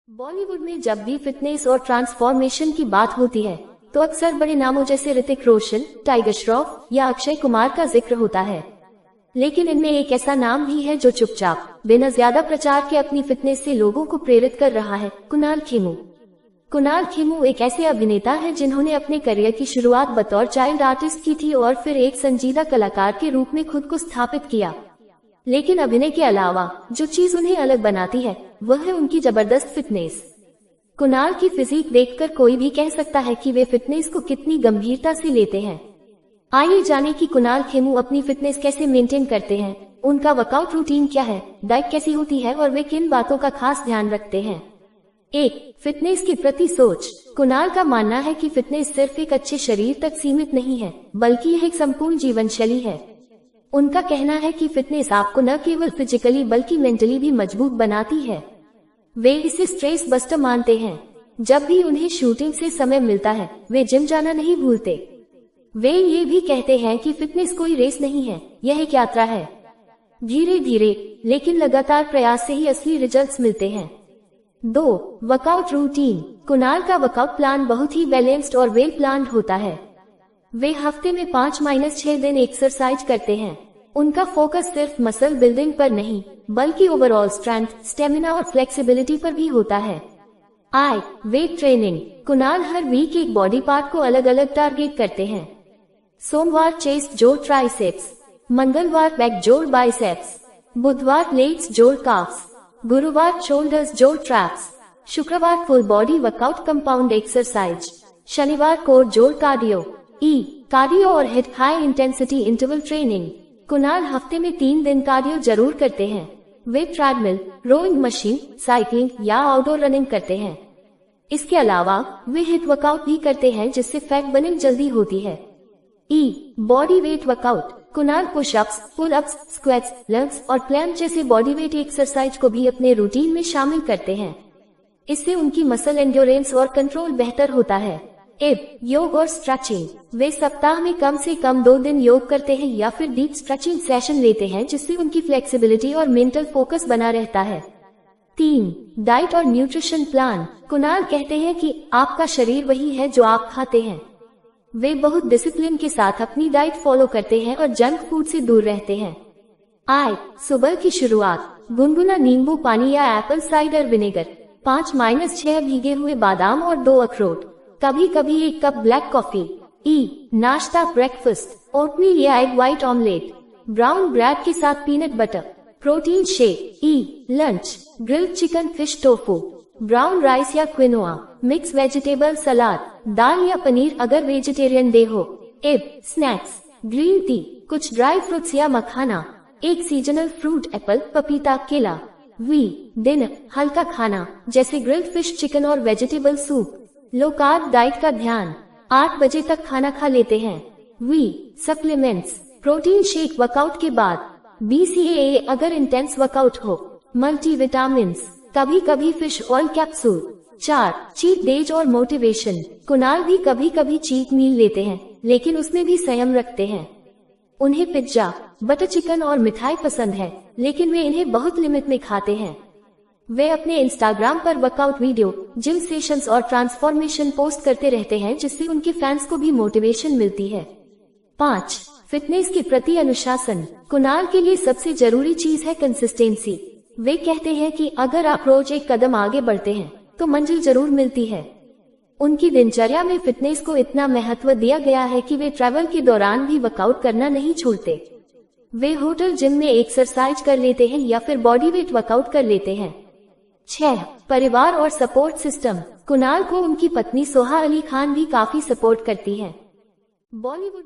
बॉलीवुड में जब भी फिटनेस और ट्रांसफॉर्मेशन की बात होती है तो अक्सर बड़े नामों जैसे ऋतिक रोशन, टाइगर श्रॉफ या अक्षय कुमार का जिक्र होता है। लेकिन इनमें एक ऐसा नाम भी है जो चुपचाप बिना ज्यादा प्रचार के अपनी फिटनेस से लोगों को प्रेरित कर रहा है, कुणाल खेमू। कुणाल खेमू एक ऐसे अभिनेता है जिन्होंने अपने करियर की शुरुआत बतौर चाइल्ड आर्टिस्ट की थी और फिर एक संजीदा कलाकार के रूप में खुद को स्थापित किया। लेकिन अभिनय के अलावा जो चीज उन्हें अलग बनाती है वह है उनकी जबरदस्त फिटनेस। कुणाल की फिजिक देखकर कोई भी कह सकता है कि वे फिटनेस को कितनी गंभीरता से लेते हैं। आइए जानें कि कुणाल खेमू अपनी फिटनेस कैसे मेंटेन करते हैं, उनका वर्कआउट रूटीन क्या है, डाइट कैसी होती है और वे किन बातों का खास ध्यान रखते हैं। 1. फिटनेस के प्रति सोच। कुणाल का मानना है कि फिटनेस सिर्फ एक अच्छे शरीर तक सीमित नहीं है, बल्कि यह एक संपूर्ण जीवन शैली है। उनका कहना है कि फिटनेस आपको न केवल फिजिकली बल्कि मेंटली भी मजबूत बनाती है। वे इसे स्ट्रेस बस्टर मानते हैं। जब भी उन्हें शूटिंग से समय मिलता है वे जिम जाना नहीं भूलते। वे ये भी कहते हैं कि फिटनेस कोई रेस नहीं है, यह एक यात्रा है। धीरे धीरे लेकिन लगातार प्रयास से ही असली रिजल्ट्स मिलते हैं। 2. Workout routine. कुणाल का वर्कआउट प्लान बहुत ही बैलेंस्ड और वेल प्लान्ड होता है। वे हफ्ते में 5-6 दिन एक्सरसाइज करते हैं। उनका फोकस सिर्फ मसल बिल्डिंग पर नहीं बल्कि ओवरऑल स्ट्रेंथ, स्टेमिना और फ्लेक्सिबिलिटी पर भी होता है। Weight training. कुणाल हर वीक एक बॉडी पार्ट को अलग अलग टारगेट करते हैं। सोमवार चेस्ट जोड़ ट्राइसेप्स, मंगलवार बैक जोड़ बाइसेप्स, बुधवार लेग्स जोड़ काफ्स, गुरुवार शोल्डर्स जोड़ ट्रैप्स, शुक्रवार full body workout compound exercise, शनिवार कोर जोड़ कार्डियो। कार्डियो और hit high intensity interval training. Kunal हफ्ते में 3 दिन कार्डियो जरूर करते हैं। वे ट्रेडमिल, रोइंग मशीन, साइकिलिंग या आउटडोर रनिंग करते हैं। इसके अलावा वे हिट वर्कआउट भी करते हैं जिससे फैट बर्निंग जल्दी होती है। Body weight workout. कुणाल pushups, pull ups, squats, lunges और प्लैंक जैसे बॉडी वेट एक्सरसाइज को भी अपने रूटीन में शामिल करते हैं। इससे उनकी मसल एंड्योरेंस और कंट्रोल बेहतर होता है। योग और स्ट्रेचिंग। वे सप्ताह में कम से कम 2 दिन योग करते हैं या फिर डीप स्ट्रेचिंग सेशन लेते हैं जिससे उनकी फ्लेक्सिबिलिटी और मेंटल फोकस बना रहता है। 3. डाइट और न्यूट्रिशन प्लान। कुणाल कहते हैं कि आपका शरीर वही है जो आप खाते हैं। वे बहुत डिसिप्लिन के साथ अपनी डाइट फॉलो करते हैं और जंक फूड से दूर रहते हैं। सुबह की शुरुआत। गुनगुना नींबू पानी या एप्पल साइडर विनेगर, 5-6 भीगे हुए बादाम और 2 अखरोट, कभी कभी 1 कप ब्लैक कॉफी। नाश्ता ब्रेकफास्ट, ओटमील या egg white omelette, brown bread के साथ peanut butter, protein shake. Lunch, grilled chicken, fish tofu, brown rice या क्विनोआ, मिक्स वेजिटेबल सलाद, दाल या पनीर अगर वेजिटेरियन डे हो। स्नैक्स, ग्रीन टी, कुछ ड्राई फ्रूट्स या मखाना, एक सीजनल फ्रूट, एप्पल, पपीता, केला। डिनर, हल्का खाना जैसे ग्रिल्ड फिश, चिकन और vegetable soup. Low carb diet का ध्यान, 8 बजे तक खाना खा लेते हैं। सप्लीमेंट्स, प्रोटीन शेक वर्कआउट के बाद, BCAA अगर इंटेंस वर्कआउट हो, मल्टीविटामिन्स, कभी कभी fish oil capsule. 4. Cheat days और मोटिवेशन। कुणाल भी कभी कभी चीट मील लेते हैं लेकिन उसमें भी संयम रखते हैं। उन्हें पिज्जा, बटर चिकन और मिठाई पसंद है लेकिन वे इन्हें बहुत लिमिट में खाते हैं। वे अपने इंस्टाग्राम पर वर्कआउट वीडियो, जिम सेशंस और ट्रांसफॉर्मेशन पोस्ट करते रहते हैं जिससे उनके फैंस को भी मोटिवेशन मिलती है। 5. फिटनेस के प्रति अनुशासन। कुणाल के लिए सबसे जरूरी चीज है कंसिस्टेंसी। वे कहते हैं कि अगर आप रोज एक कदम आगे बढ़ते हैं तो मंजिल जरूर मिलती है। उनकी दिनचर्या में फिटनेस को इतना महत्व दिया गया है कि वे ट्रैवल के दौरान भी वर्कआउट करना नहीं छोड़ते। वे होटल जिम में एक्सरसाइज कर लेते हैं या फिर बॉडी वेट वर्कआउट कर लेते हैं। 6. परिवार और सपोर्ट सिस्टम। कुणाल को उनकी पत्नी सोहा अली खान भी काफी सपोर्ट करती है। बॉलीवुड में